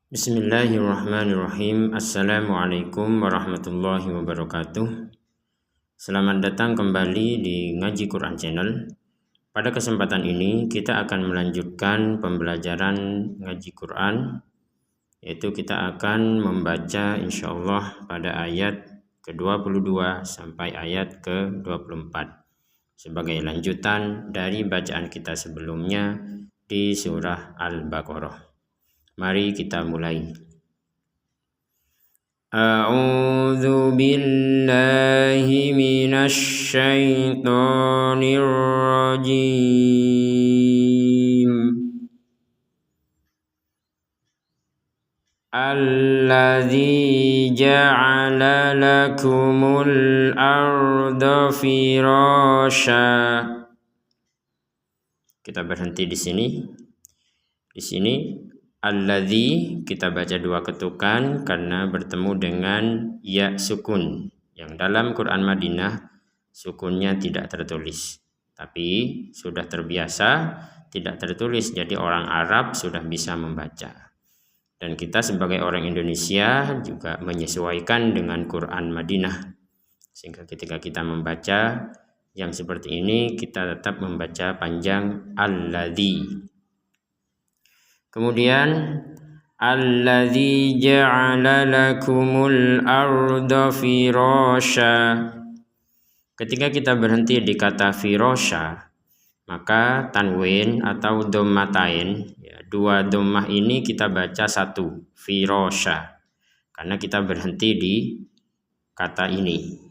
Bismillahirrahmanirrahim. Assalamualaikum warahmatullahi wabarakatuh. Selamat datang kembali di Ngaji Quran Channel. Pada kesempatan ini kita akan melanjutkan pembelajaran ngaji Quran, yaitu kita akan membaca insyaallah pada ayat ke-22 sampai ayat ke-24 sebagai lanjutan dari bacaan kita sebelumnya di surah Al-Baqarah. Mari kita mulai. A'udzu billahi minasy syaithanir rajim. Alladzi ja'ala lakumul arda firasya. Kita berhenti di sini. Di sini alladzi kita baca dua ketukan karena bertemu dengan ya sukun yang dalam Quran Madinah sukunnya tidak tertulis, tapi sudah terbiasa tidak tertulis, jadi orang Arab sudah bisa membaca, dan kita sebagai orang Indonesia juga menyesuaikan dengan Quran Madinah, sehingga ketika kita membaca yang seperti ini kita tetap membaca panjang alladzi. Kemudian alladzi ja'ala lakumul arda firasya. Ketika kita berhenti di kata firasya, maka tanwin atau dhammatain, ya, dua dhammah ini kita baca satu, firasya, karena kita berhenti di kata ini.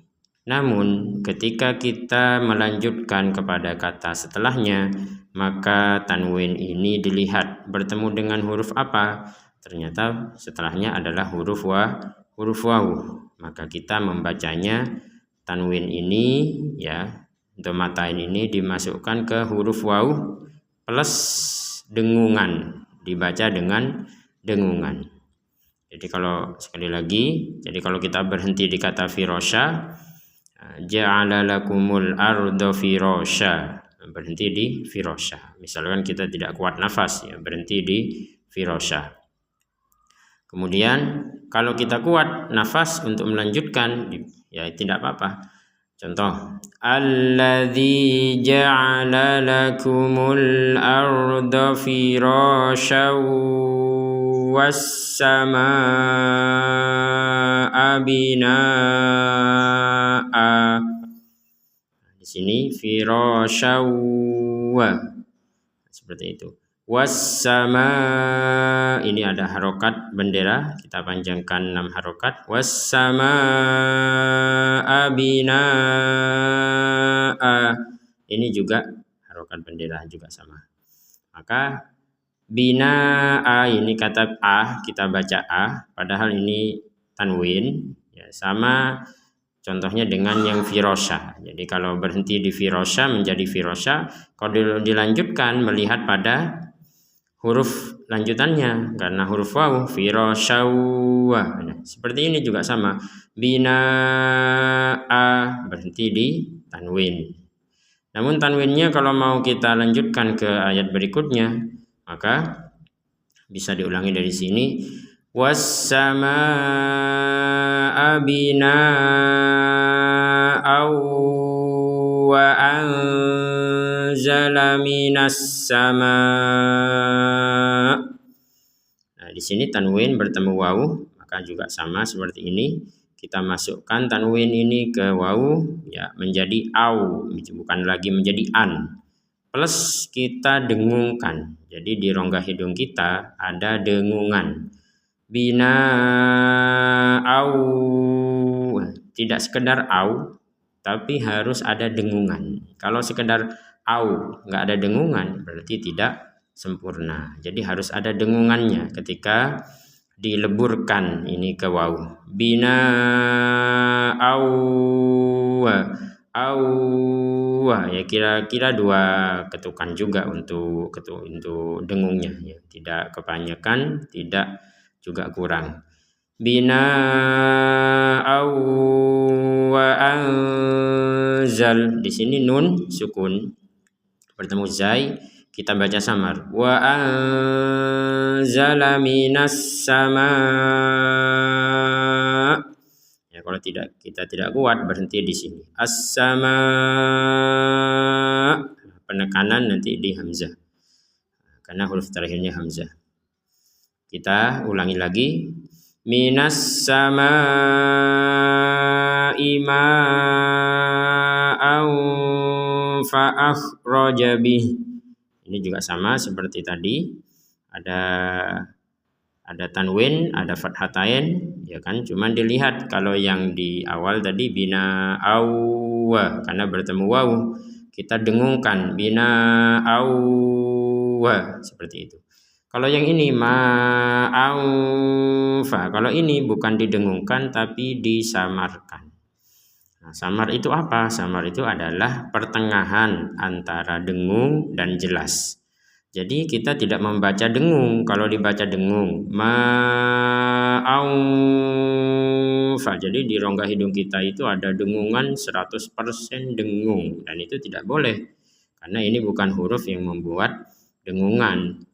Namun ketika kita melanjutkan kepada kata setelahnya, maka tanwin ini dilihat bertemu dengan huruf apa. Ternyata setelahnya adalah huruf waw. Maka kita membacanya tanwin ini, ya, dhammatain ini dimasukkan ke huruf waw plus dengungan, dibaca dengan dengungan. Jadi kalau sekali lagi, jadi kalau kita berhenti di kata firasya, ja'ala lakumul arda firasya, berhenti di firasya. Misalkan kita tidak kuat nafas, ya, berhenti di firasya. Kemudian kalau kita kuat nafas untuk melanjutkan, ya tidak apa-apa. Contoh, alladzi ja'ala lakumul arda firasya was-samaa'a binaa'a. Di sini firasya seperti itu. Was-sama, ini ada harokat bendera, kita panjangkan 6 harokat. Was-samaa'a binaa'a, ini juga harokat bendera juga sama. Maka binaa'a ini kata a, kita baca a, padahal ini tanwin, ya, sama contohnya dengan yang firasya. Jadi kalau berhenti di firasya menjadi firasya, kalau dilanjutkan melihat pada huruf lanjutannya, karena huruf waw, firasyawa. Nah, seperti ini juga sama, binaa, berhenti di tanwin. Namun tanwinnya kalau mau kita lanjutkan ke ayat berikutnya, maka bisa diulangi dari sini, was-samaa'a binaa'a wa anzala minas sama'. Nah, di sini tanwin bertemu waw, maka juga sama seperti ini. Kita masukkan tanwin ini ke waw, ya, menjadi au, bukan lagi menjadi an. Plus kita dengungkan. Jadi di rongga hidung kita ada dengungan. Bina'au, tidak sekedar au, tapi harus ada dengungan. Kalau sekedar au, nggak ada dengungan, berarti tidak sempurna. Jadi harus ada dengungannya ketika dileburkan ini ke waw. Bina'au, ya, kira-kira 2 ketukan juga untuk dengungnya, ya. Tidak kebanyakan, tidak juga kurang. Bina'au wa anzal, di sini nun sukun bertemu zai, kita baca samar. Wa anzala minas sama. Ya, kalau kita tidak kuat berhenti di sini. As-sama, penekanan nanti di hamzah karena huruf terakhirnya hamzah. Kita ulangi lagi. Minas sama ma'an fa akhraja bih. Ini juga sama seperti tadi. Ada tanwin, ada fathatain, ya kan? Cuman dilihat kalau yang di awal tadi bina awwa karena bertemu waw, kita dengungkan bina awwa seperti itu. Kalau yang ini ma'aufa, kalau ini bukan didengungkan tapi disamarkan. Nah, samar itu apa? Samar itu adalah pertengahan antara dengung dan jelas. Jadi kita tidak membaca dengung. Kalau dibaca dengung ma'aufa, jadi di rongga hidung kita itu ada dengungan 100% dengung, dan itu tidak boleh karena ini bukan huruf yang membuat dengungan.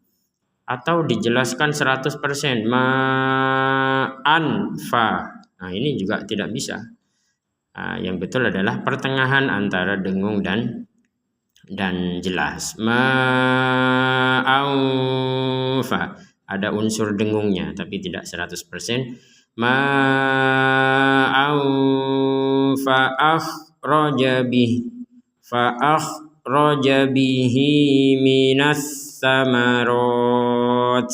Atau dijelaskan 100% ma'anfa. Nah, ini juga tidak bisa. Yang betul adalah pertengahan antara dengung dan jelas. Ma'aufa, ada unsur dengungnya tapi tidak 100%. Ma'aufa akhraja bihi minas samarot.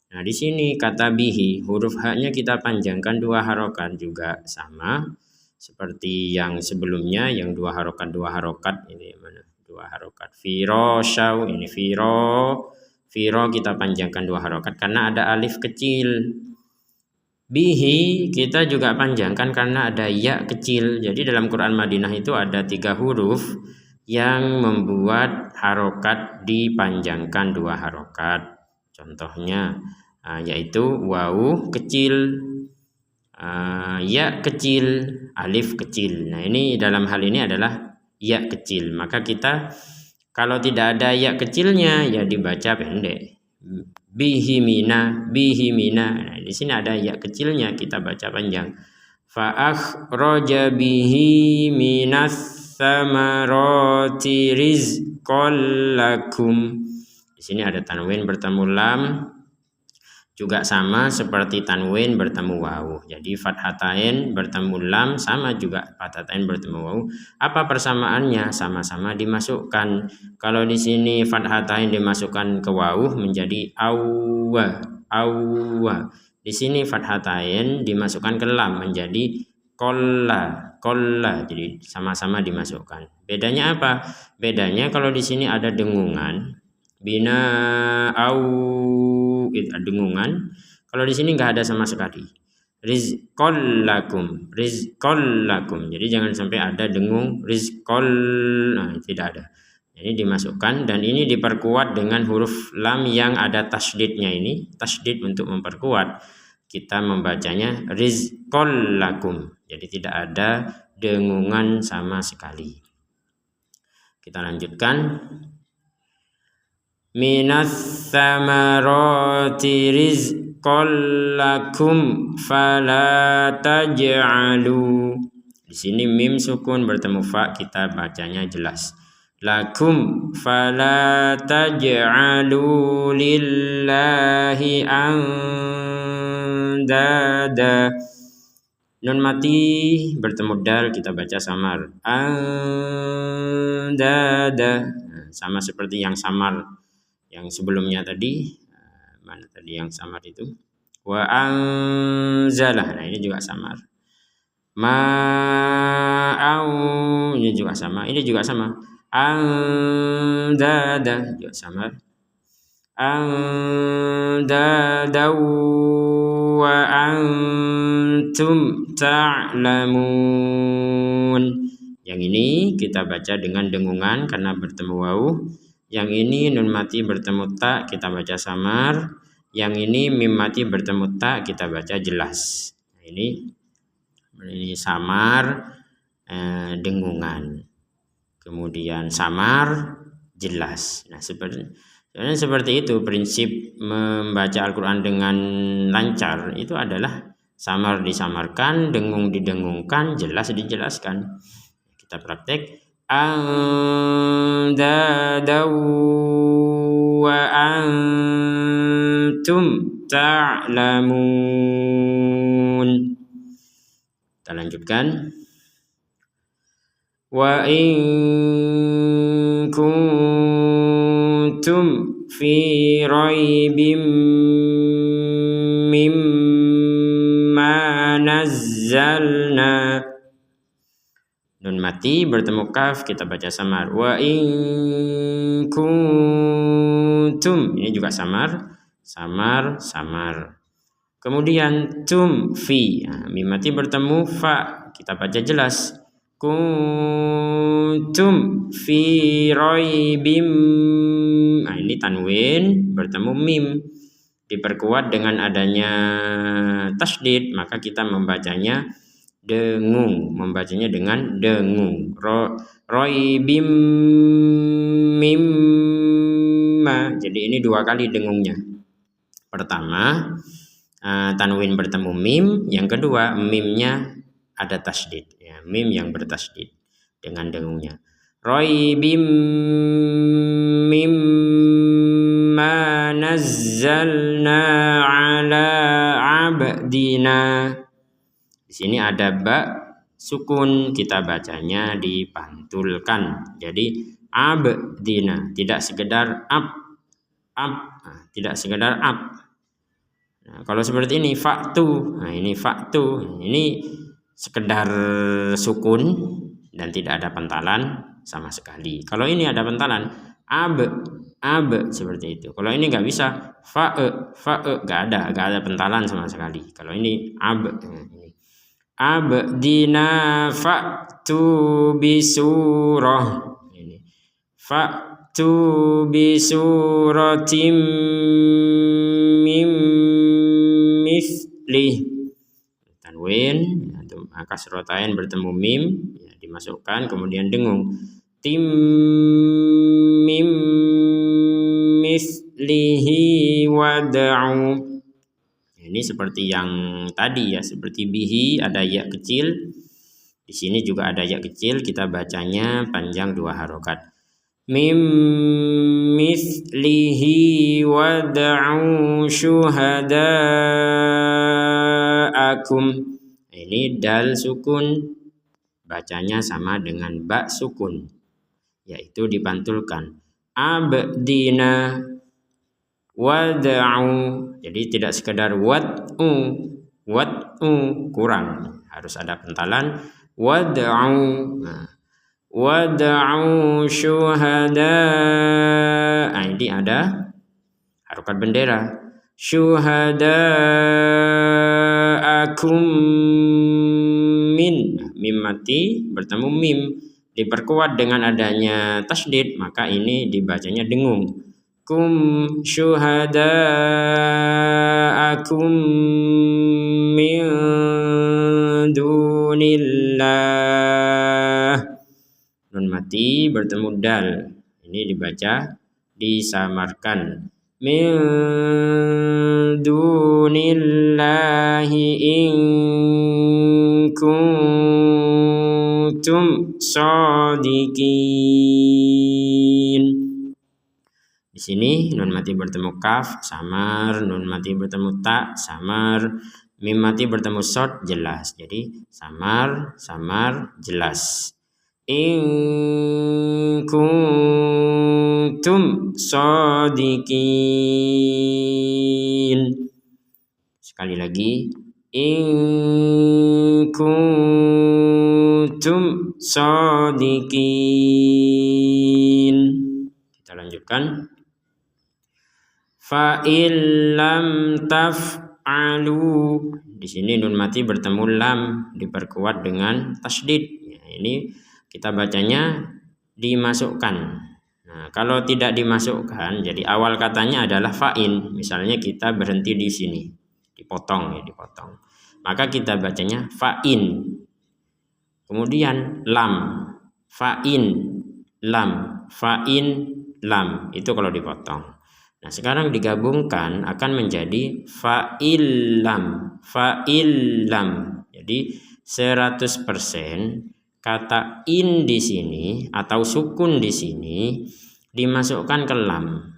Nah, di sini kata bihi, huruf h-nya kita panjangkan 2 harokat, juga sama seperti yang sebelumnya yang 2 harokat. Ini mana? 2 harokat. Firoshaw, ini firo kita panjangkan 2 harokat karena ada alif kecil. Bihi kita juga panjangkan karena ada ya kecil. Jadi dalam Quran Madinah itu ada 3 huruf yang membuat harokat dipanjangkan 2 harokat. Contohnya yaitu wawu kecil, ya kecil, alif kecil. Nah, ini dalam hal ini adalah ya kecil. Maka kita kalau tidak ada ya kecilnya ya dibaca pendek. Bihimina. Nah, di sini ada ya kecilnya, kita baca panjang. Fa akhraja bihi minas samarati rizqan lakum. Di sini ada tanwin bertemu lam, juga sama seperti tanwin bertemu waw. Jadi fathatain bertemu lam sama juga fathatain bertemu waw. Apa persamaannya? Sama-sama dimasukkan. Kalau di sini fathatain dimasukkan ke waw menjadi awwa. Di sini fathatain dimasukkan ke lam menjadi kolla. Jadi sama-sama dimasukkan. Bedanya apa? Bedanya kalau di sini ada dengungan, bina au, itu dengungan. Kalau di sini nggak ada sama sekali. Rizqan lakum. Jadi jangan sampai ada dengung rizqan, nah, tidak ada. Ini dimasukkan dan ini diperkuat dengan huruf lam yang ada tasydidnya. Ini tasydid untuk memperkuat. Kita membacanya rizqan lakum. Jadi tidak ada dengungan sama sekali. Kita lanjutkan. Minas samarati rizqan lakum fala taj'alu. Di sini mim sukun bertemu fa, kita bacanya jelas. Lakum fala taj'alu lillahi andada. Nun mati bertemu dal, kita baca samar. Andada. Sama seperti yang samar yang sebelumnya tadi. Mana tadi yang samar itu? Wa anzalah. Nah, ini juga samar. Ma'au, ini juga sama. Ini juga sama. Andada juga samar. Andada wa antum ta'lamun. Yang ini kita baca dengan dengungan karena bertemu waw. Yang ini nun mati bertemu ta, kita baca samar. Yang ini mim mati bertemu ta, kita baca jelas. Nah, ini samar dengungan. Kemudian samar jelas. Nah, seperti itu prinsip membaca Al-Quran dengan lancar itu adalah samar disamarkan, dengung didengungkan, jelas dijelaskan. Kita praktek. Andadaw wa antum ta'lamun. Kita lanjutkan. Wa in kuntum fi raibim mimma nazzalna. Nun mati bertemu kaf, kita baca samar. Wa in kuntum, ini juga samar. Kemudian tum fi, nah, mim mati bertemu fa, kita baca jelas. Kuntum fi raibim, nah ini tanwin bertemu mim, diperkuat dengan adanya tasydid, maka kita membacanya dengung, membacanya dengan dengung. Raibim mimma, jadi ini dua kali dengungnya. Pertama tanwin bertemu mim, yang kedua mimnya ada tasydid, ya, mim yang bertasydid dengan dengungnya. Raibim mimma nazzalna ala abdina. Di sini ada ba sukun, kita bacanya dipantulkan. Jadi abdina, tidak sekedar tidak sekedar Nah, kalau seperti ini faktu, nah ini faktu, ini sekedar sukun dan tidak ada pentalan sama sekali. Kalau ini ada pentalan, ab seperti itu. Kalau ini nggak bisa, nggak ada pentalan sama sekali. Kalau ini abdina faktu bisurah, ini faktu bisuratim mim misli, tanwin kasrotain bertemu mim, ya, dimasukkan, kemudian dengung. Tim mim mislihi wad'u. Ini seperti yang tadi ya, seperti bihi ada ya kecil. Di sini juga ada ya kecil, kita bacanya panjang 2 harokat. Mim mislihi wad'u syuhada'akum. Ini dal sukun, bacanya sama dengan ba sukun, yaitu dipantulkan. Abdina wad'u, jadi tidak sekedar wad'u, kurang, harus ada pentalan. Wad'u, wad'u syuhada, ini ada harokat bendera. Syuhada'akum min, mim mati bertemu mim, diperkuat dengan adanya tasydid, maka ini dibacanya dengung. Kum syuhada'akum min dunillah. Nun mati bertemu dal, ini dibaca disamarkan. Min dunillahi in kuntum shadiqin. Di sini nun mati bertemu kaf samar, nun mati bertemu ta samar, mim mati bertemu shad jelas. Jadi samar jelas. In kuntum shadiqin. Sekali lagi, in kuntum shadiqin. Kita lanjutkan. Fa illam taf'alu. Di sini nun mati bertemu lam, diperkuat dengan tasydid. Ya, ini kita bacanya dimasukkan. Nah, kalau tidak dimasukkan, jadi awal katanya adalah fa'in. Misalnya kita berhenti di sini, dipotong. Maka kita bacanya fa'in. Kemudian lam, fa'in, lam, fa'in, lam. Itu kalau dipotong. Nah, sekarang digabungkan akan menjadi fa'ilam. Fa'ilam. Jadi 100% kata in di sini atau sukun di sini dimasukkan ke lam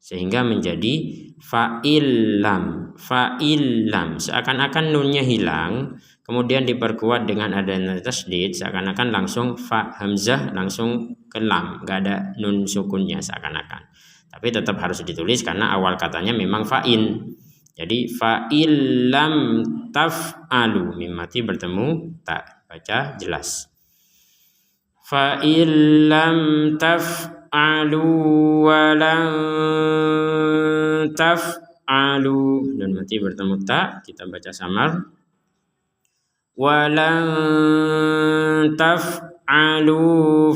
sehingga menjadi fa'ilam. Fa'ilam. Seakan-akan nunnya hilang, kemudian diperkuat dengan adanya tasdid, seakan-akan langsung fa hamzah langsung ke lam, nggak ada nun sukunnya seakan-akan. Tapi tetap harus ditulis karena awal katanya memang fa'in. Jadi fa'ilam taf'alu, mim mati bertemu tak, baca jelas. Fa'ilam taf'alu walan taf'alu, dan mati bertemu tak, kita baca samar. Walan taf'alu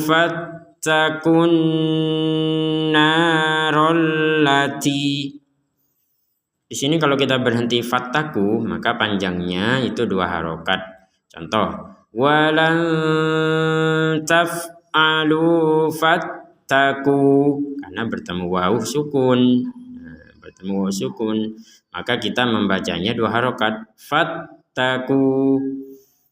fattakun narallati. Di sini kalau kita berhenti fattaku maka panjangnya itu 2 harokat. Contoh, walan taf'alu fattaku, karena bertemu waw sukun. Bertemu waw sukun, maka kita membacanya 2 harokat, fattaku.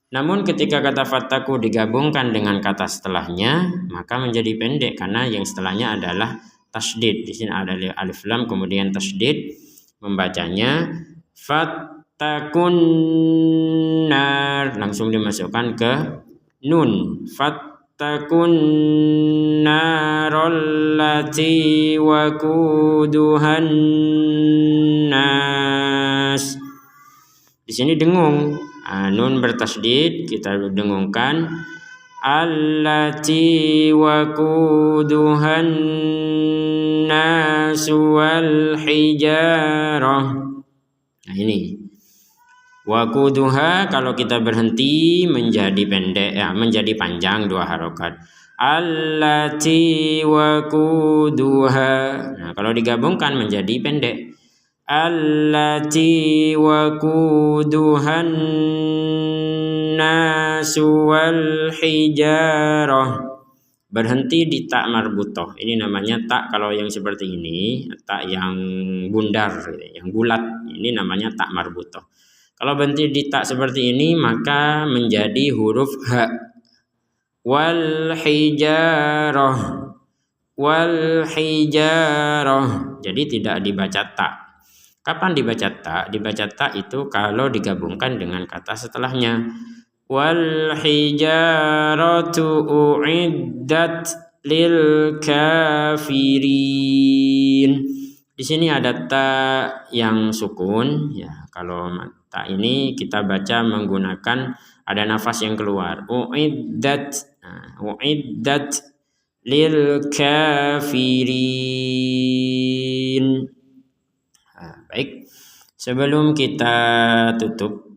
Namun ketika kata fattaku digabungkan dengan kata setelahnya maka menjadi pendek karena yang setelahnya adalah tasdid. Di sini ada alif lam kemudian tasdid, membacanya fattakun nar, langsung dimasukkan ke nun, fattakun narallati waquduhan nas. Di sini dengung, nun bertasdid kita dengungkan, allati waquduhan nas wal hijarah. Nah ini waquduha kalau kita berhenti menjadi pendek, menjadi panjang 2 harokat, allati waquduha. Nah kalau digabungkan menjadi pendek, allati waquduhan nas wal hijarah. Berhenti di tak marbutoh. Ini namanya tak kalau yang seperti ini, tak yang bundar, yang bulat, ini namanya tak marbutoh. Kalau berhenti di tak seperti ini maka menjadi huruf ha. Wal hijarah, wal hijarah. Jadi tidak dibaca tak. Kapan dibaca tak? Dibaca tak itu kalau digabungkan dengan kata setelahnya. Wal hijaratu uiddat lil kafirin. Di sini ada ta yang sukun ya. Kalau ta ini kita baca menggunakan ada nafas yang keluar. Uiddat, uiddat lil kafirin. Baik. Sebelum kita tutup,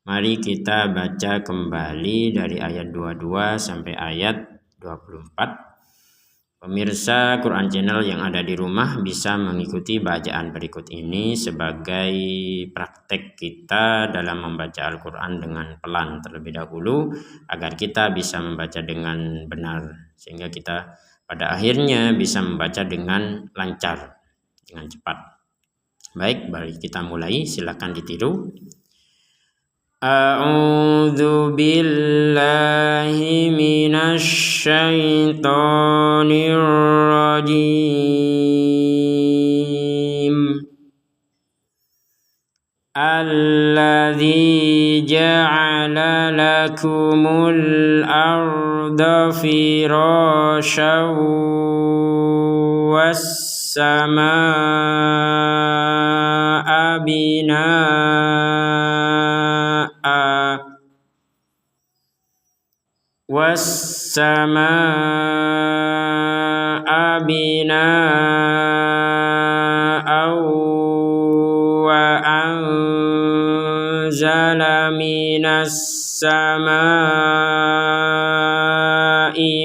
mari kita baca kembali dari ayat 22 sampai ayat 24. Pemirsa Quran Channel yang ada di rumah bisa mengikuti bacaan berikut ini sebagai praktek kita dalam membaca Al-Quran dengan pelan terlebih dahulu agar kita bisa membaca dengan benar sehingga kita pada akhirnya bisa membaca dengan lancar, dengan cepat. Baik, mari kita mulai, silakan ditiru. A'udzu billahi minasy syaithanir rajim. Alladzi ja'ala lakumul arda firasyan was samaa binaa was-samaa binaa wa anzala minas samaa'i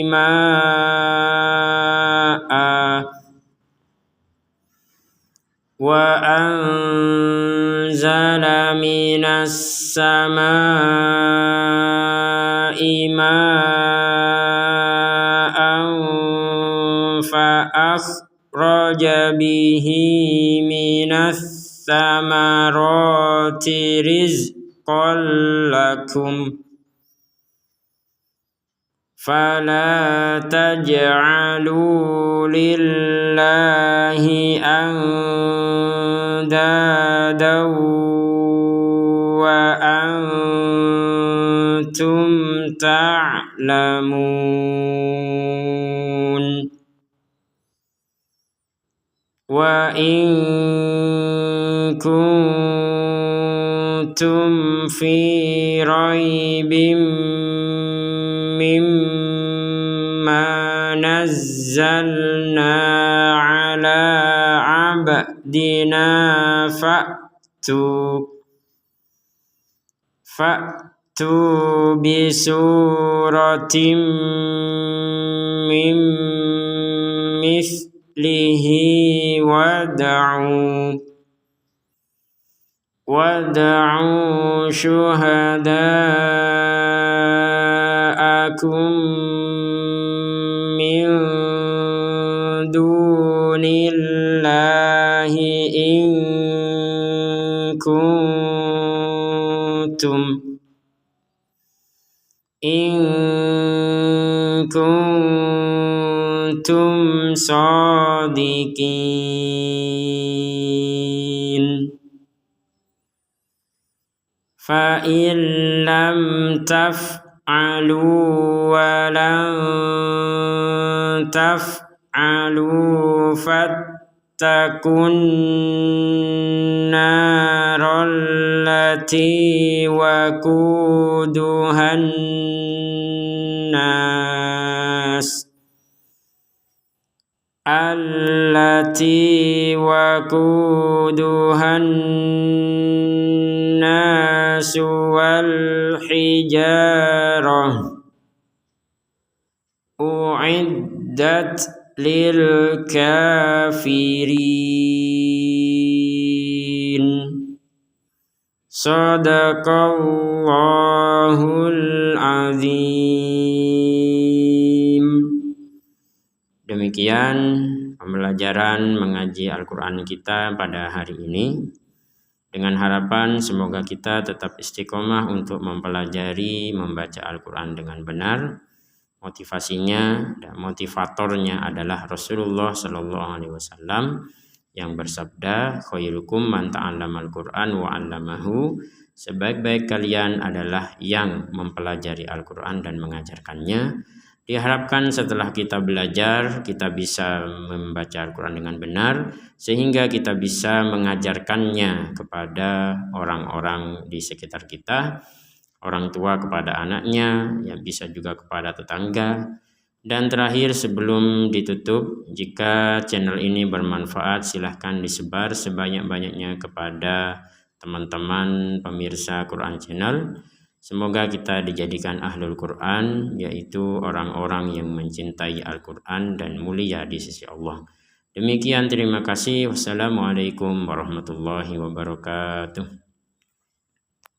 maa'a wa anzala minas samaa'i maa'an fa به من الثمرات رزقا لكم فلا تجعلوا لله أندادا وأنتم تعلمون وإن كنتم في ريب مما نزلنا على عبدنا فأتوا بسورة من مثله وادعوا شهداءكم من دون الله إن كنتم صادقين فإن لم تفعلوا ولن تفعلوا فاتقوا النار التي وقودها الناس والحجارة أعدت للكافرين Sadaqallahul azim. Demikian pembelajaran mengaji Al-Quran kita pada hari ini, dengan harapan semoga kita tetap istiqomah untuk mempelajari membaca Al-Quran dengan benar. Motivasinya dan motivatornya adalah Rasulullah SAW yang bersabda, khairukum man ta'allamal Qur'an wa 'allamahu, sebaik-baik kalian adalah yang mempelajari Al-Quran dan mengajarkannya. Diharapkan setelah kita belajar, kita bisa membaca Al-Quran dengan benar, sehingga kita bisa mengajarkannya kepada orang-orang di sekitar kita, orang tua kepada anaknya, ya bisa juga kepada tetangga. Dan terakhir sebelum ditutup, jika channel ini bermanfaat silahkan disebar sebanyak-banyaknya kepada teman-teman pemirsa Quran Channel. Semoga kita dijadikan ahlul Quran, yaitu orang-orang yang mencintai Al-Quran dan mulia di sisi Allah. Demikian, terima kasih. Wassalamualaikum warahmatullahi wabarakatuh.